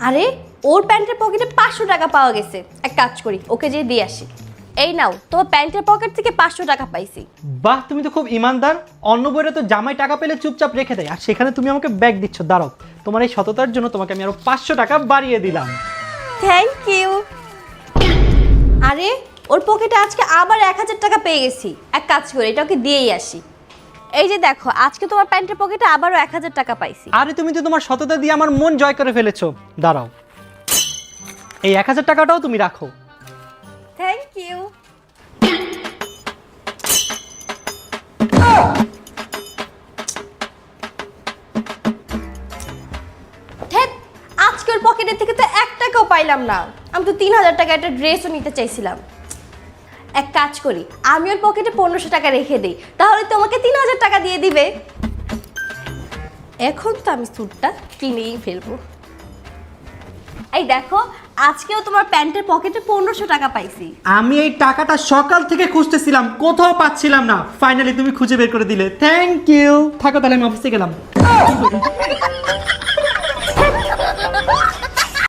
আরে ওর প্যান্টের পকেটে 500 টাকা পাওয়া গেছে, এক কাজ করি ওকে যেয়ে দিয়ে আসি। এই নাও, তোমার প্যান্টের পকেট থেকে 500 টাকা পাইছি। বাহ, তুমি তো খুব ইমানদার। অন্য বইরা তো জামাই টাকা পেলে চুপচাপ রেখে দেয়, আর সেখানে তুমি আমাকে ব্যাগ দিচ্ছ। দাঁড়াও, তোমার এই সততার জন্য তোমাকে আমি আরো 500 টাকা বাড়িয়ে দিলাম। Thank you. আরে ওর পকেটে আজকে আবার 1000 টাকা পেয়ে গেছি, এক কাজ করি এটা ওকে দিয়েই আসি। এই যে দেখো, আজকে তোমার প্যান্টের পকেটে আবারও 1000 টাকা পাইছি। আরে তুমি তো তোমার সততা দিয়ে আমার মন জয় করে ফেলেছো। দাঁড়াও, এই 1000 টাকাটাও তুমি রাখো। Thank you. আজকের পকেটের থেকে তো 1 টাকাও পাইলাম না। আমি তো 3000 টাকা একটা ড্রেসও নিতে চাইছিলাম। এক কাজ করি, আমি ওর পকেটে 1500 টাকা রেখে দিই, তাহলে তোমাকে 3000 টাকা দিয়ে দিবে। এখন তো আমি স্যুটটা কিনেই ফেলবো। এই দেখো, আজকেও তোমার প্যান্টের পকেটে 1500 টাকা পাইছি। আমি এই টাকাটা সকাল থেকে খুঁজতেছিলাম, কোথাও পাচ্ছিলাম না। ফাইনালি তুমি খুঁজে বের করে দিলে, থ্যাংক ইউ। থাকো তাহলে, আমি অফিসে গেলাম।